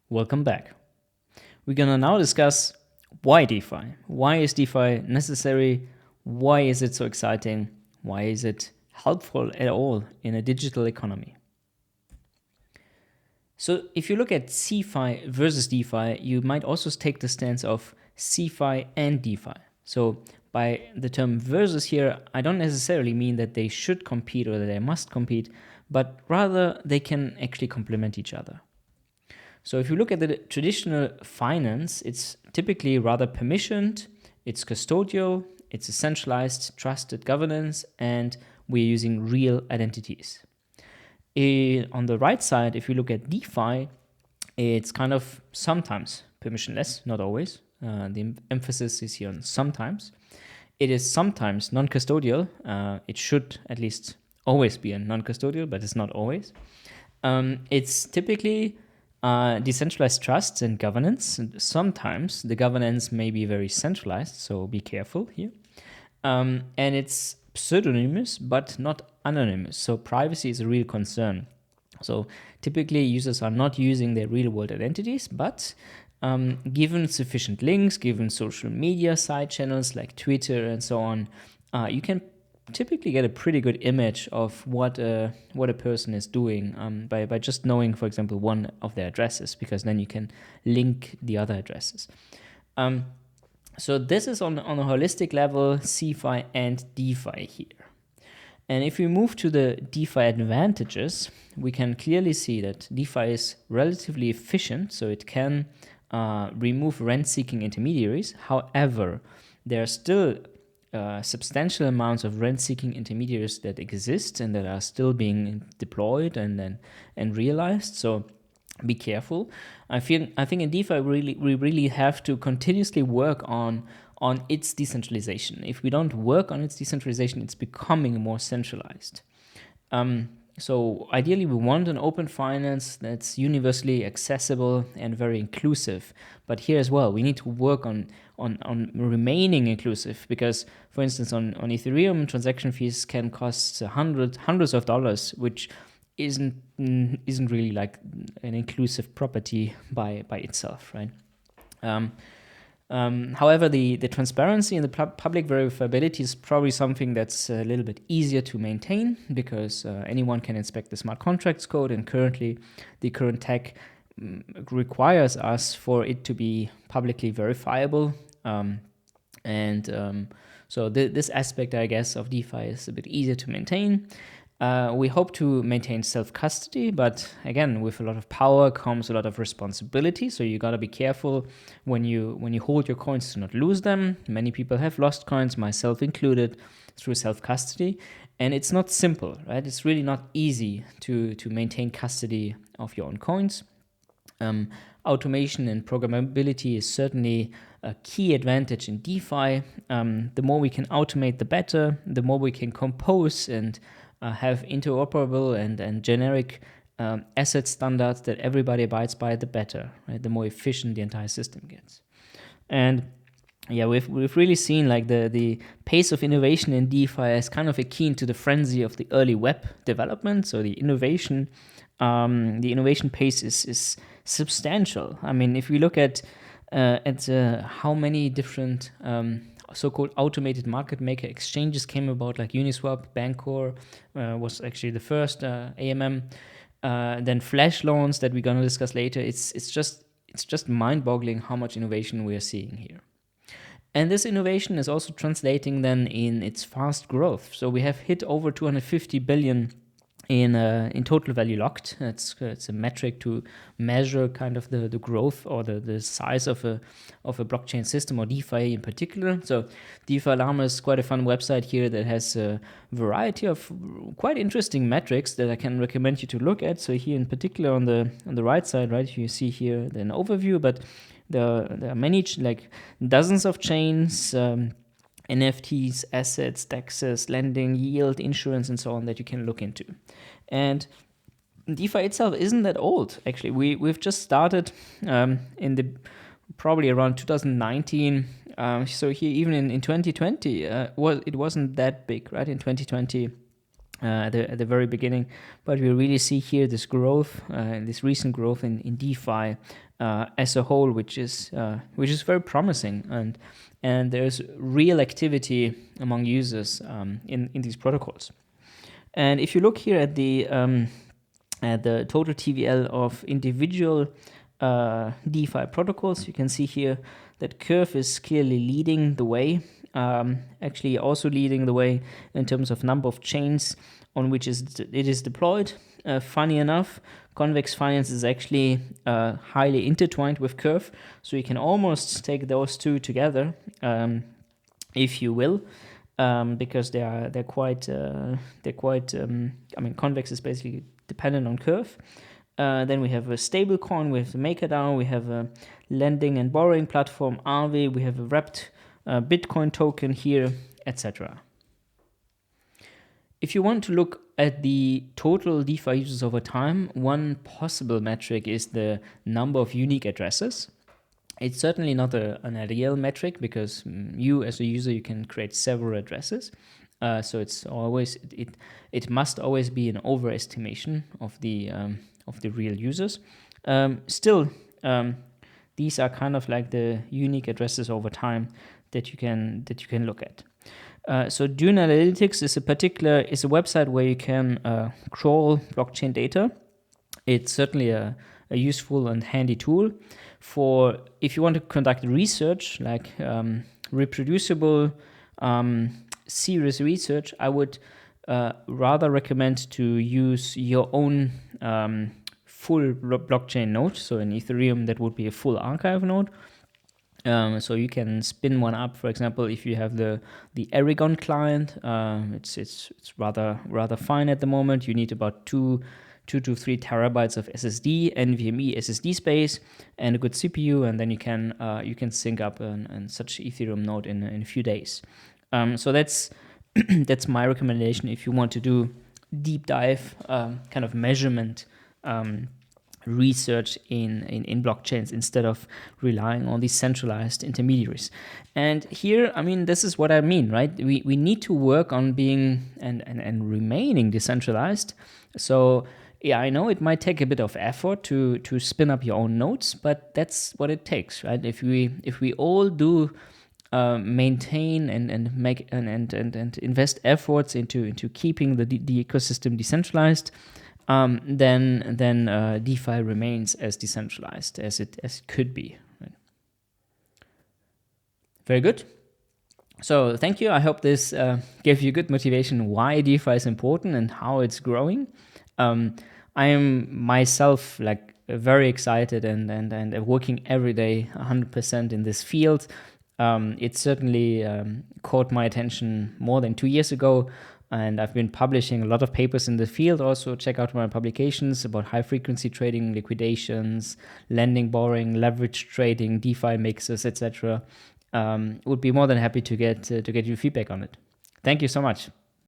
Welcome back. We're gonna now discuss why DeFi. Why is DeFi necessary? Why is it so exciting? Why is it helpful at all in a digital economy? So if you look at CeFi versus DeFi, you might also take the stance of CeFi and DeFi. So by the term versus here, I don't necessarily mean that they should compete or that they must compete, but rather they can actually complement each other. So if you look at the traditional finance, it's typically rather permissioned, it's custodial, it's a centralized, trusted governance, and we're using real identities. On the right side, if you look at DeFi, it's kind of sometimes permissionless, not always. The emphasis is here on sometimes. It is sometimes non-custodial. It should at least always be a non-custodial, but it's not always. It's typically decentralized trusts and governance. And sometimes the governance may be very centralized, so be careful here. And it's pseudonymous, but not anonymous. So privacy is a real concern. So typically users are not using their real world identities, but given sufficient links, given social media side channels like Twitter and so on, you can typically get a pretty good image of what a person is doing by just knowing, for example, one of their addresses, because then you can link the other addresses. So this is on a holistic level, CeFi and DeFi here. And if we move to the DeFi advantages, we can clearly see that DeFi is relatively efficient, so it can remove rent-seeking intermediaries. However, there are still substantial amounts of rent-seeking intermediaries that exist and that are still being deployed and realized. So be careful. I think in DeFi we really have to continuously work on its decentralization. If we don't work on its decentralization, it's becoming more centralized. So ideally, we want an open finance that's universally accessible and very inclusive. But here as well, we need to work on remaining inclusive, because, for instance, on Ethereum, transaction fees can cost hundreds of dollars, which isn't really like an inclusive property by itself, right? However, the transparency and the public verifiability is probably something that's a little bit easier to maintain, because anyone can inspect the smart contracts code, and currently the current tech requires us for it to be publicly verifiable. So this aspect, I guess, of DeFi is a bit easier to maintain. We hope to maintain self-custody, but again, with a lot of power comes a lot of responsibility. So you gotta be careful when you hold your coins to not lose them. Many people have lost coins, myself included, through self-custody, and it's not simple, right? It's really not easy to maintain custody of your own coins. Automation and programmability is certainly a key advantage in DeFi. The more we can automate, the better. The more we can compose and have interoperable and generic asset standards that everybody abides by, the better, right? The more efficient the entire system gets. And yeah, we've really seen like the pace of innovation in DeFi is kind of akin to the frenzy of the early web development. So the innovation pace is substantial. I mean, if we look at how many different so-called automated market maker exchanges came about, like Uniswap, Bancor was actually the first AMM. Then flash loans that we're gonna discuss later. It's just mind-boggling how much innovation we are seeing here. And this innovation is also translating then in its fast growth. So we have hit over 250 billion in total value locked. It's a metric to measure kind of the growth or the size of a blockchain system, or DeFi in particular. So DeFi Llama is quite a fun website here that has a variety of quite interesting metrics that I can recommend you to look at. So here in particular on the right side, right, you see here an overview, but there are many, like dozens of chains, NFTs, assets, taxes, lending, yield, insurance, and so on that you can look into. And DeFi itself isn't that old, actually. We've just started in probably around 2019. So here, even in 2020, it wasn't that big, right? In 2020, at the very beginning, but we really see here this growth, this recent growth in DeFi as a whole, which is very promising, and there's real activity among users in these protocols. And if you look here at the total TVL of individual DeFi protocols, you can see here that Curve is clearly leading the way, actually also leading the way in terms of number of chains on which it is deployed. Funny enough, Convex Finance is actually highly intertwined with Curve, so you can almost take those two together, if you will, because they're quite. I mean, Convex is basically dependent on Curve. Then we have a stablecoin with MakerDAO. We have a lending and borrowing platform, Aave. We have a wrapped Bitcoin token here, etc. If you want to look at the total DeFi users over time, one possible metric is the number of unique addresses. It's certainly not an ideal metric because you as a user, you can create several addresses. So it's always it must always be an overestimation of the real users. Still, these are kind of like the unique addresses over time that you can look at. So Dune Analytics is a website where you can crawl blockchain data. It's certainly a useful and handy tool for if you want to conduct research, like reproducible, serious research. I would rather recommend to use your own full blockchain node. So in Ethereum, that would be a full archive node. So you can spin one up, for example, if you have the Aragon client. It's rather fine at the moment. You need about 2 to 3 terabytes of SSD, NVMe SSD space, and a good CPU, and then you can sync up an such Ethereum node in a few days. So that's that's my recommendation if you want to do deep dive kind of measurement research in blockchains instead of relying on these centralized intermediaries. And here, I mean, this is what I mean, right? We need to work on being and remaining decentralized. So yeah, I know it might take a bit of effort to spin up your own nodes, but that's what it takes, right? If we all do maintain and make and invest efforts into keeping the ecosystem decentralized, then DeFi remains as decentralized as it could be. Right? Very good. So thank you. I hope this gave you good motivation why DeFi is important and how it's growing. I am myself like very excited and working every day 100% in this field. It certainly caught my attention more than 2 years ago, and I've been publishing a lot of papers in the field. Also, check out my publications about high-frequency trading, liquidations, lending, borrowing, leverage trading, DeFi mixes, etc. Would be more than happy to get your feedback on it. Thank you so much.